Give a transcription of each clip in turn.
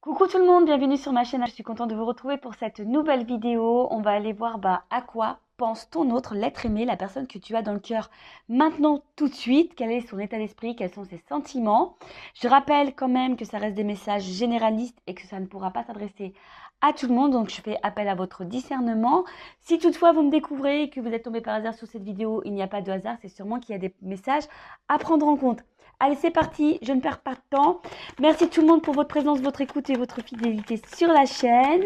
Coucou tout le monde, bienvenue sur ma chaîne. Je suis contente de vous retrouver pour cette nouvelle vidéo. On va aller voir à quoi pense ton autre, l'être aimé, la personne que tu as dans le cœur maintenant tout de suite. Quel est son état d'esprit, quels sont ses sentiments. Je rappelle quand même que ça reste des messages généralistes et que ça ne pourra pas s'adresser à tout le monde. Donc je fais appel à votre discernement. Si toutefois vous me découvrez et que vous êtes tombé par hasard sur cette vidéo, il n'y a pas de hasard. C'est sûrement qu'il y a des messages à prendre en compte. Allez, c'est parti, je ne perds pas de temps. Merci tout le monde pour votre présence, votre écoute et votre fidélité sur la chaîne.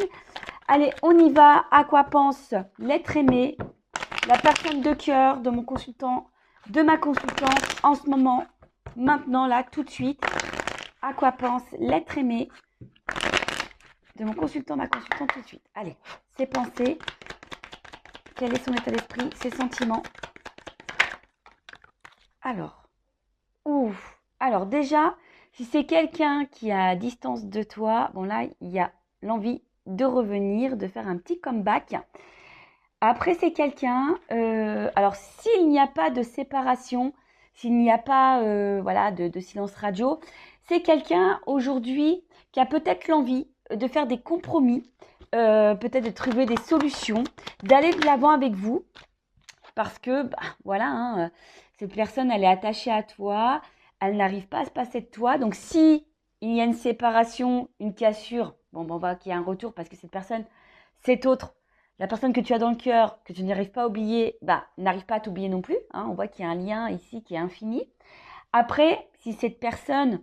Allez, on y va. À quoi pense l'être aimé, la personne de cœur de mon consultant, de ma consultante en ce moment, maintenant, là, tout de suite. À quoi pense l'être aimé de mon consultant, ma consultante tout de suite. Allez, ses pensées, quel est son état d'esprit, ses sentiments. Alors déjà, si c'est quelqu'un qui est à distance de toi, bon là, il y a l'envie de revenir, de faire un petit comeback. Après, c'est quelqu'un, alors s'il n'y a pas de séparation, s'il n'y a pas voilà, de silence radio, c'est quelqu'un aujourd'hui qui a peut-être l'envie de faire des compromis, peut-être de trouver des solutions, d'aller de l'avant avec vous, parce que, voilà, hein, cette personne, elle est attachée à toi, elle n'arrive pas à se passer de toi. Donc, si il y a une séparation, une cassure, bon, on va qu'il y a un retour parce que cette personne, cette autre, la personne que tu as dans le cœur, que tu n'arrives pas à oublier, n'arrive pas à t'oublier non plus. Hein, on voit qu'il y a un lien ici qui est infini. Après, si cette personne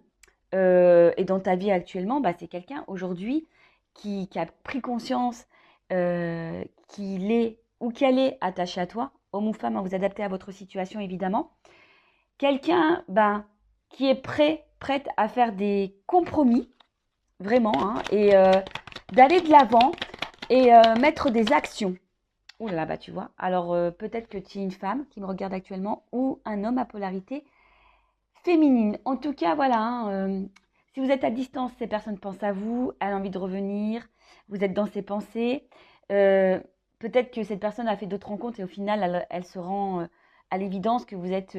est dans ta vie actuellement, c'est quelqu'un aujourd'hui qui a pris conscience qu'il est ou qu'elle est attachée à toi, homme ou femme, à vous adapter à votre situation évidemment. Quelqu'un qui est prête à faire des compromis, vraiment, hein, et d'aller de l'avant et mettre des actions. Ouh là là, tu vois. Alors peut-être que tu es une femme qui me regarde actuellement ou un homme à polarité féminine. En tout cas, voilà, hein, si vous êtes à distance, ces personnes pensent à vous, elle a envie de revenir, vous êtes dans ses pensées. Euh, Peut-être que cette personne a fait d'autres rencontres et au final, elle se rend à l'évidence que vous êtes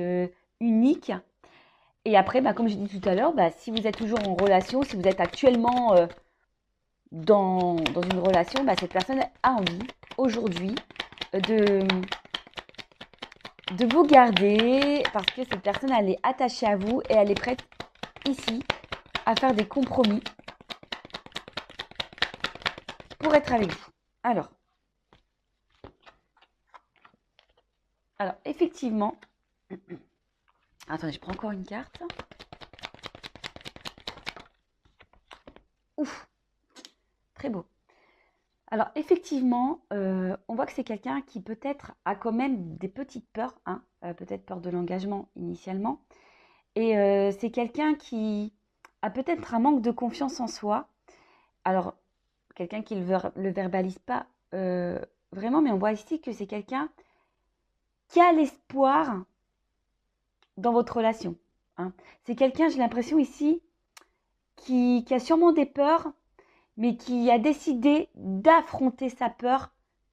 unique. Et après, comme je dis tout à l'heure, si vous êtes toujours en relation, si vous êtes actuellement dans une relation, cette personne a envie aujourd'hui de, de vous garder parce que cette personne, elle est attachée à vous et elle est prête ici à faire des compromis pour être avec vous. Alors effectivement, attendez, je prends encore une carte. Ouf, très beau. Alors effectivement, on voit que c'est quelqu'un qui peut-être a quand même des petites peurs, hein, peut-être peur de l'engagement initialement. Et c'est quelqu'un qui a peut-être un manque de confiance en soi. Alors, quelqu'un qui ne le verbalise pas vraiment, mais on voit ici que c'est quelqu'un qui a l'espoir dans votre relation. Hein. C'est quelqu'un, j'ai l'impression ici, qui a sûrement des peurs, mais qui a décidé d'affronter sa peur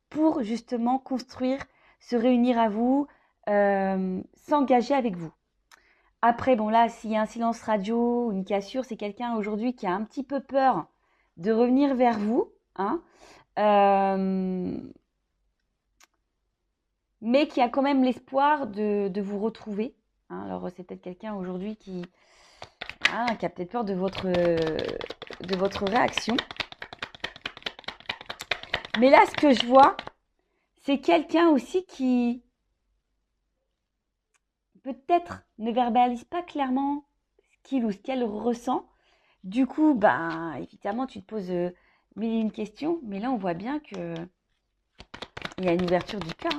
pour justement construire, se réunir à vous, s'engager avec vous. Après, bon là, s'il y a un silence radio, une cassure, c'est quelqu'un aujourd'hui qui a un petit peu peur de revenir vers vous, hein, mais qui a quand même l'espoir de vous retrouver. Hein. Alors c'est peut-être quelqu'un aujourd'hui qui a peut-être peur de votre réaction. Mais là, ce que je vois, c'est quelqu'un aussi qui peut-être ne verbalise pas clairement ce qu'il ou ce qu'elle ressent. Du coup, évidemment, tu te poses mille et une questions, mais là, on voit bien que il y a une ouverture du cœur.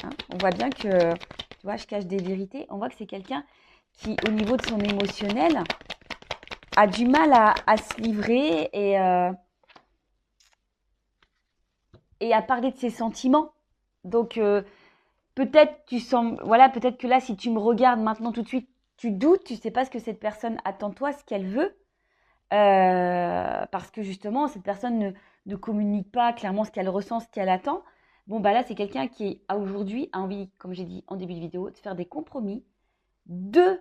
Hein. On voit bien que, tu vois, je cache des vérités. On voit que c'est quelqu'un qui, au niveau de son émotionnel, a du mal à se livrer et à parler de ses sentiments. Donc, peut-être peut-être que là, si tu me regardes maintenant tout de suite, tu doutes, tu ne sais pas ce que cette personne attend de toi, ce qu'elle veut. Parce que justement, cette personne ne communique pas clairement ce qu'elle ressent, ce qu'elle attend. Bon, là, c'est quelqu'un qui, aujourd'hui, a envie, comme j'ai dit en début de vidéo, de faire des compromis, d'être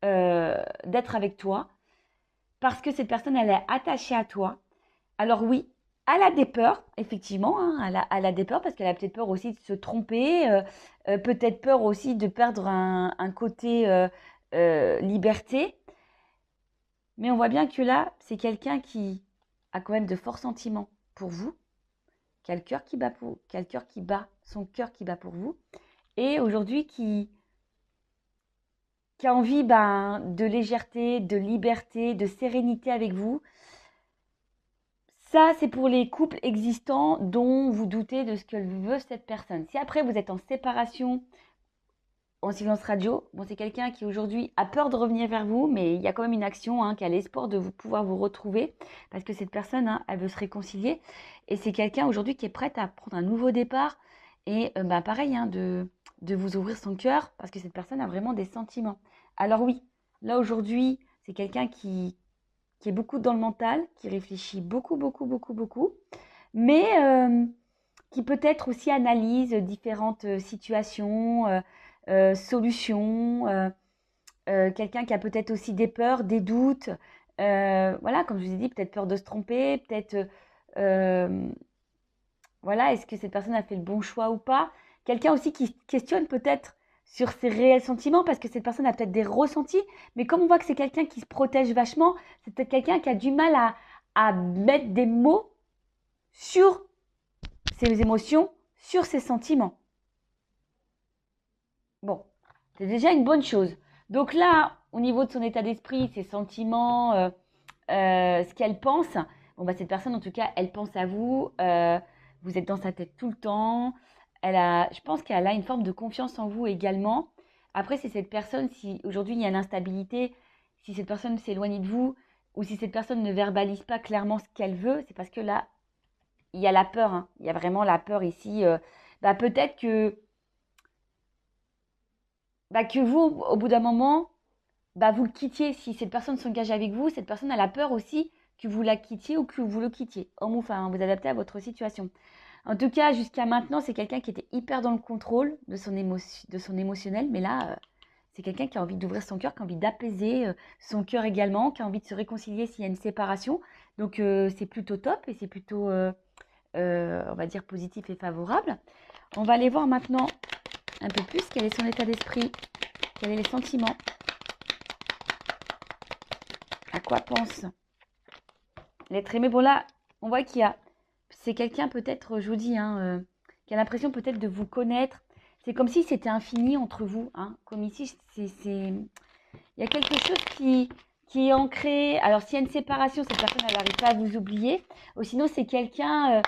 avec toi. parce que cette personne, elle est attachée à toi. Alors oui, elle a des peurs, effectivement, hein, elle a des peurs parce qu'elle a peut-être peur aussi de se tromper, peut-être peur aussi de perdre un côté liberté. Mais on voit bien que là, c'est quelqu'un qui a quand même de forts sentiments pour vous, qui a le cœur qui bat qui a le cœur qui bat, son cœur qui bat pour vous, et aujourd'hui qui a envie de légèreté, de liberté, de sérénité avec vous. Ça, c'est pour les couples existants dont vous doutez de ce que veut cette personne. Si après vous êtes en séparation, en silence radio, bon, c'est quelqu'un qui aujourd'hui a peur de revenir vers vous, mais il y a quand même une action, hein, qui a l'espoir de pouvoir vous retrouver, parce que cette personne, hein, elle veut se réconcilier. Et c'est quelqu'un aujourd'hui qui est prête à prendre un nouveau départ et pareil, hein, de vous ouvrir son cœur, parce que cette personne a vraiment des sentiments. Alors oui, là aujourd'hui, c'est quelqu'un qui est beaucoup dans le mental, qui réfléchit beaucoup, beaucoup, beaucoup, beaucoup, mais qui peut-être aussi analyse différentes situations, solutions, quelqu'un qui a peut-être aussi des peurs, des doutes, voilà, comme je vous ai dit, peut-être peur de se tromper, peut-être, voilà, est-ce que cette personne a fait le bon choix ou pas? Quelqu'un aussi qui questionne peut-être sur ses réels sentiments, parce que cette personne a peut-être des ressentis, mais comme on voit que c'est quelqu'un qui se protège vachement, c'est peut-être quelqu'un qui a du mal à mettre des mots sur ses émotions, sur ses sentiments. Bon, c'est déjà une bonne chose. Donc là, au niveau de son état d'esprit, ses sentiments, ce qu'elle pense, bon, cette personne, en tout cas, elle pense à vous, vous êtes dans sa tête tout le temps, je pense qu'elle a une forme de confiance en vous également. Après, c'est cette personne, si aujourd'hui il y a l'instabilité, si cette personne s'éloigne de vous, ou si cette personne ne verbalise pas clairement ce qu'elle veut, c'est parce que là, il y a la peur, hein. Il y a vraiment la peur ici. Peut-être que vous, au bout d'un moment, vous le quittiez. Si cette personne s'engage avec vous, cette personne a la peur aussi que vous la quittiez ou que vous le quittiez. Homme ou femme, vous adaptez à votre situation. En tout cas, jusqu'à maintenant, c'est quelqu'un qui était hyper dans le contrôle de son émotionnel. Mais là, c'est quelqu'un qui a envie d'ouvrir son cœur, qui a envie d'apaiser son cœur également, qui a envie de se réconcilier s'il y a une séparation. Donc, c'est plutôt top et c'est plutôt, on va dire, positif et favorable. On va aller voir maintenant un peu plus quel est son état d'esprit, quels sont les sentiments, à quoi pense l'être aimé. Bon là, on voit c'est quelqu'un peut-être, je vous dis, hein, qui a l'impression peut-être de vous connaître. C'est comme si c'était infini entre vous, hein. Comme ici, il y a quelque chose qui est ancré. Alors s'il y a une séparation, cette personne elle n'arrive pas à vous oublier. Ou sinon c'est quelqu'un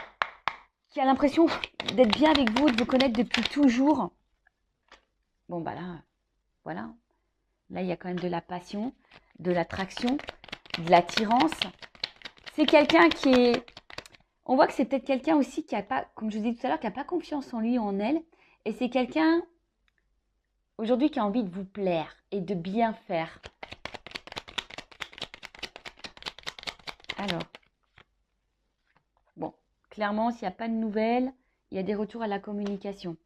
qui a l'impression d'être bien avec vous, de vous connaître depuis toujours. Bon là, voilà. Là il y a quand même de la passion, de l'attraction, de l'attirance. C'est quelqu'un qui est... On voit que c'est peut-être quelqu'un aussi qui n'a pas, comme je vous disais tout à l'heure, qui n'a pas confiance en lui ou en elle. Et c'est quelqu'un, aujourd'hui, qui a envie de vous plaire et de bien faire. Alors, bon, clairement, s'il n'y a pas de nouvelles, il y a des retours à la communication.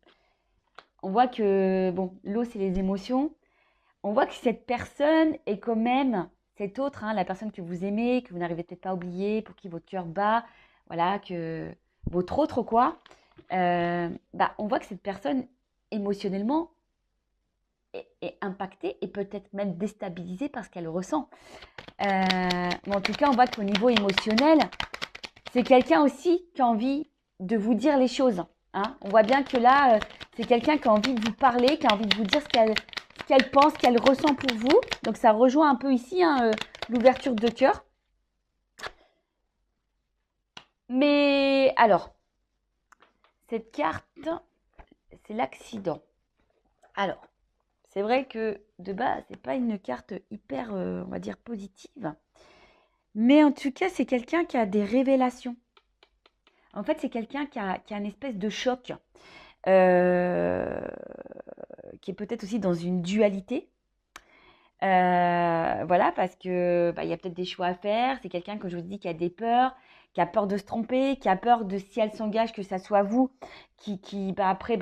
On voit que, bon, l'eau, c'est les émotions. On voit que cette personne est quand même, cette autre, hein, la personne que vous aimez, que vous n'arrivez peut-être pas à oublier, pour qui votre cœur bat, voilà, que votre autre, quoi. On voit que cette personne, émotionnellement, est impactée et peut-être même déstabilisée par ce qu'elle ressent. Mais en tout cas, on voit qu'au niveau émotionnel, c'est quelqu'un aussi qui a envie de vous dire les choses. Hein. On voit bien que là, c'est quelqu'un qui a envie de vous parler, qui a envie de vous dire ce qu'elle pense, ce qu'elle ressent pour vous. Donc ça rejoint un peu ici, hein, l'ouverture de cœur. Mais alors, cette carte, c'est l'accident. Alors, c'est vrai que de base, c'est pas une carte hyper, on va dire, positive. Mais en tout cas, c'est quelqu'un qui a des révélations. En fait, c'est quelqu'un qui a une espèce de choc, qui est peut-être aussi dans une dualité. Voilà, parce que il y a peut-être des choix à faire. C'est quelqu'un, comme je vous dis, qui a des peurs, qui a peur de se tromper, qui a peur de, si elle s'engage, que ça soit vous qui après,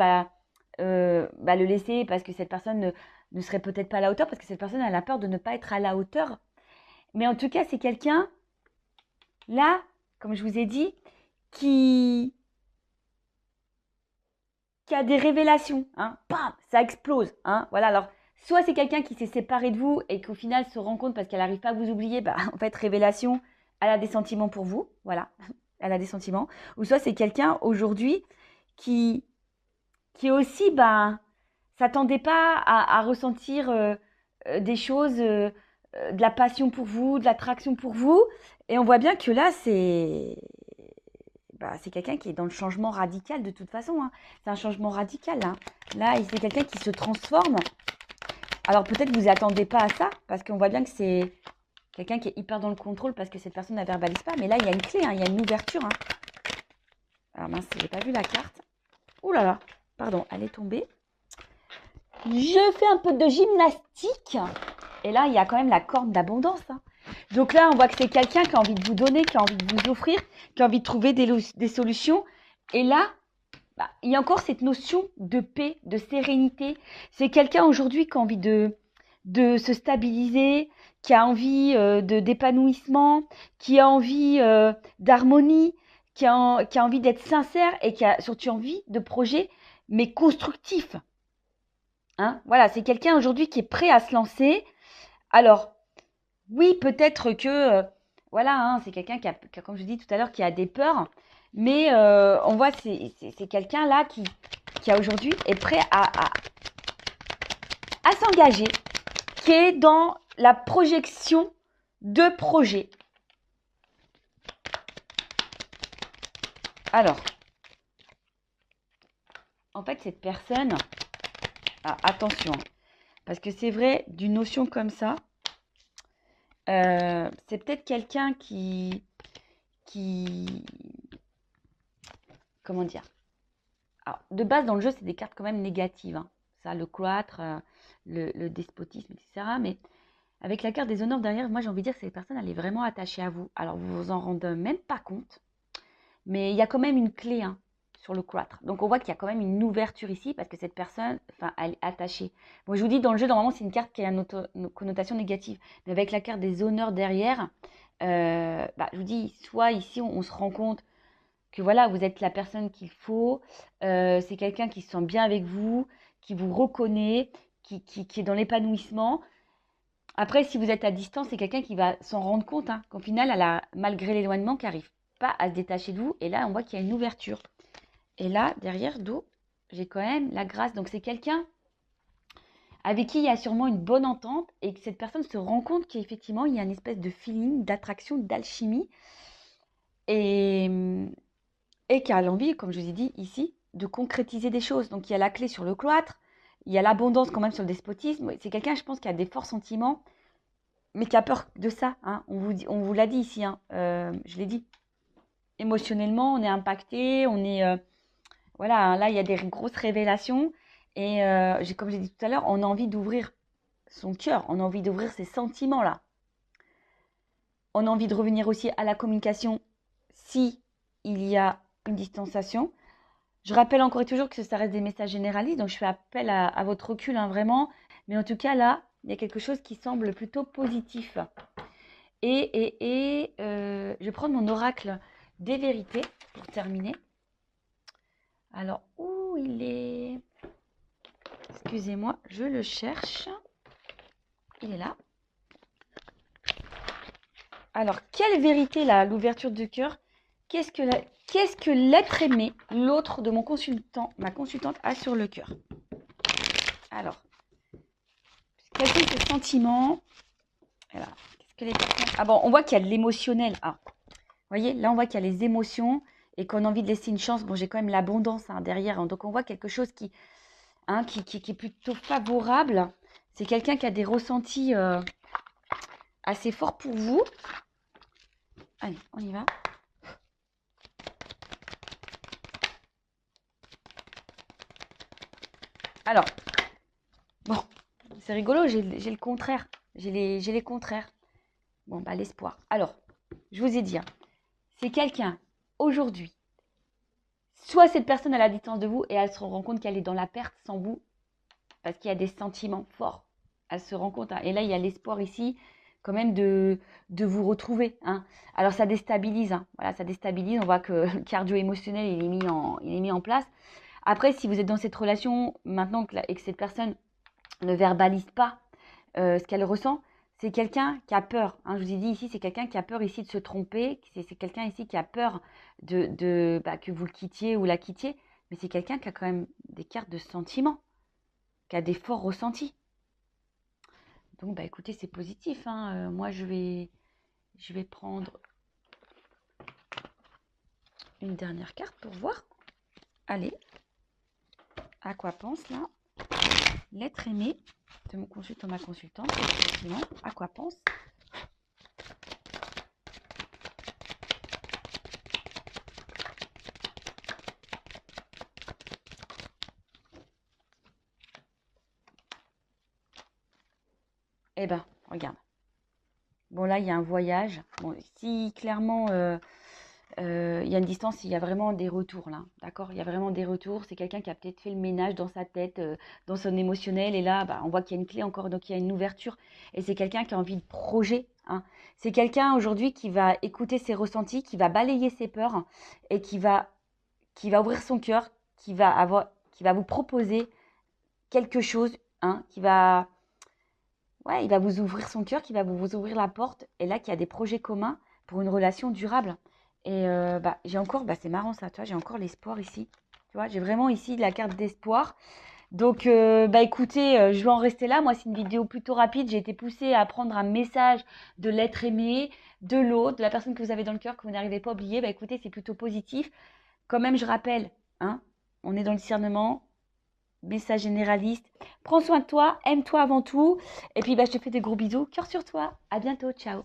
le laisser parce que cette personne ne serait peut-être pas à la hauteur, parce que cette personne elle a peur de ne pas être à la hauteur. Mais en tout cas, c'est quelqu'un, là, comme je vous ai dit, qui a des révélations. Hein. Bam, ça explose. Hein. Voilà, alors, soit c'est quelqu'un qui s'est séparé de vous et qu'au final se rend compte parce qu'elle n'arrive pas à vous oublier, bah, en fait, révélation, elle a des sentiments pour vous. Voilà, elle a des sentiments. Ou soit c'est quelqu'un aujourd'hui qui aussi, bah, s'attendait pas à ressentir des choses, de la passion pour vous, de l'attraction pour vous. Et on voit bien que là, c'est quelqu'un qui est dans le changement radical de toute façon. Hein. C'est un changement radical. Hein. Là, c'est quelqu'un qui se transforme. Alors peut-être que vous attendez pas à ça, parce qu'on voit bien que c'est quelqu'un qui est hyper dans le contrôle parce que cette personne ne verbalise pas. Mais là, il y a une clé, hein, il y a une ouverture. Hein. Alors mince, j'ai pas vu la carte. Ouh là là, pardon, elle est tombée. Je fais un peu de gymnastique. Et là, il y a quand même la corne d'abondance. Hein. Donc là, on voit que c'est quelqu'un qui a envie de vous donner, qui a envie de vous offrir, qui a envie de trouver des solutions. Et là, bah, il y a encore cette notion de paix, de sérénité. C'est quelqu'un aujourd'hui qui a envie de se stabiliser, qui a envie d'épanouissement, qui a envie d'harmonie, qui a envie d'être sincère et qui a surtout envie de projets, mais constructifs. Hein, voilà, c'est quelqu'un aujourd'hui qui est prêt à se lancer. Alors, oui, peut-être que, voilà, hein, c'est quelqu'un qui a, comme je dis tout à l'heure, qui a des peurs. Mais on voit, c'est quelqu'un là qui aujourd'hui est prêt à s'engager, qui est dans la projection de projets. Alors, en fait, cette personne, attention, parce que c'est vrai, d'une notion comme ça, c'est peut-être quelqu'un qui, comment dire? Alors, de base, dans le jeu, c'est des cartes quand même négatives. Hein. Ça, le cloître, le despotisme, etc. Mais avec la carte des honneurs derrière, moi, j'ai envie de dire que cette personne, elle est vraiment attachée à vous. Alors, vous vous en rendez même pas compte. Mais il y a quand même une clé hein, sur le cloître. Donc, on voit qu'il y a quand même une ouverture ici parce que cette personne, enfin, elle est attachée. Bon, je vous dis, dans le jeu, normalement, c'est une carte qui a une connotation négative. Mais avec la carte des honneurs derrière, je vous dis, soit ici, on se rend compte que voilà, vous êtes la personne qu'il faut, c'est quelqu'un qui se sent bien avec vous, qui vous reconnaît, qui est dans l'épanouissement. Après, si vous êtes à distance, c'est quelqu'un qui va s'en rendre compte hein, qu'au final, elle a, malgré l'éloignement, qui n'arrive pas à se détacher de vous. Et là, on voit qu'il y a une ouverture. Et là, derrière, d'eau, j'ai quand même la grâce. Donc, c'est quelqu'un avec qui il y a sûrement une bonne entente et que cette personne se rend compte qu'effectivement, il y a une espèce de feeling, d'attraction, d'alchimie. Et qui a l'envie, comme je vous ai dit ici, de concrétiser des choses. Donc il y a la clé sur le cloître, il y a l'abondance quand même sur le despotisme. C'est quelqu'un, je pense, qui a des forts sentiments, mais qui a peur de ça. Hein. On vous l'a dit ici, hein. Je l'ai dit. Émotionnellement, on est impacté, on est... voilà, hein, là, il y a des grosses révélations. Et comme j'ai dit tout à l'heure, on a envie d'ouvrir son cœur, on a envie d'ouvrir ses sentiments-là. On a envie de revenir aussi à la communication si il y a une distanciation. Je rappelle encore et toujours que ça reste des messages généralistes, donc je fais appel à votre recul, hein, vraiment. Mais en tout cas, là, il y a quelque chose qui semble plutôt positif. Je vais prendre mon oracle des vérités pour terminer. Alors, où il est? Excusez-moi, je le cherche. Il est là. Alors, quelle vérité, là, l'ouverture du cœur? Qu'est-ce que l'être aimé, l'autre de mon consultant, ma consultante, a sur le cœur? Alors, quels sont ses sentiments? Voilà. Qu'est-ce que les personnes... Ah bon, on voit qu'il y a de l'émotionnel. Ah, vous voyez, là, on voit qu'il y a les émotions et qu'on a envie de laisser une chance. Bon, j'ai quand même l'abondance hein, derrière. Hein. Donc, on voit quelque chose qui est plutôt favorable. C'est quelqu'un qui a des ressentis assez forts pour vous. Allez, on y va. Alors, bon, c'est rigolo, j'ai le contraire. J'ai les contraires. Bon, bah, l'espoir. Alors, je vous ai dit, hein, c'est quelqu'un, aujourd'hui, soit cette personne à la distance de vous et elle se rend compte qu'elle est dans la perte sans vous, parce qu'il y a des sentiments forts. Elle se rend compte, hein, et là, il y a l'espoir ici. quand même de vous retrouver, hein. Alors ça déstabilise, hein. Voilà, ça déstabilise. On voit que le cardio émotionnel il est mis en place. Après, si vous êtes dans cette relation maintenant et que cette personne ne verbalise pas ce qu'elle ressent, c'est quelqu'un qui a peur, hein. Je vous ai dit ici, c'est quelqu'un qui a peur ici de se tromper. C'est quelqu'un ici qui a peur que vous le quittiez ou la quittiez. Mais c'est quelqu'un qui a quand même des cartes de sentiments, qui a des forts ressentis. Donc, bah, écoutez, c'est positif, hein. Moi, je vais prendre une dernière carte pour voir. Allez, à quoi pense là l'être aimé de mon consultant, ma consultante, effectivement, à quoi pense? Eh ben, regarde. Bon, là, il y a un voyage. Bon, si clairement, il y a une distance, il y a vraiment des retours, là. D'accord? Il y a vraiment des retours. C'est quelqu'un qui a peut-être fait le ménage dans sa tête, dans son émotionnel. Et là, bah, on voit qu'il y a une clé encore, donc il y a une ouverture. Et c'est quelqu'un qui a envie de projet, hein. C'est quelqu'un aujourd'hui qui va écouter ses ressentis, qui va balayer ses peurs et qui va ouvrir son cœur, qui va vous proposer quelque chose, hein, ouais, il va vous ouvrir son cœur, qui va vous ouvrir la porte, et là, qu'il y a des projets communs pour une relation durable. Et bah, j'ai encore, bah, c'est marrant ça, tu vois, j'ai encore l'espoir ici. Tu vois, j'ai vraiment ici la carte d'espoir. Donc, bah écoutez, je vais en rester là. Moi, c'est une vidéo plutôt rapide. J'ai été poussée à prendre un message de l'être aimé, de l'autre, de la personne que vous avez dans le cœur, que vous n'arrivez pas à oublier. Bah écoutez, c'est plutôt positif. Quand même, je rappelle, hein, on est dans le discernement, message généraliste. Prends soin de toi, aime-toi avant tout. Et puis, bah, je te fais des gros bisous. Cœur sur toi. À bientôt. Ciao.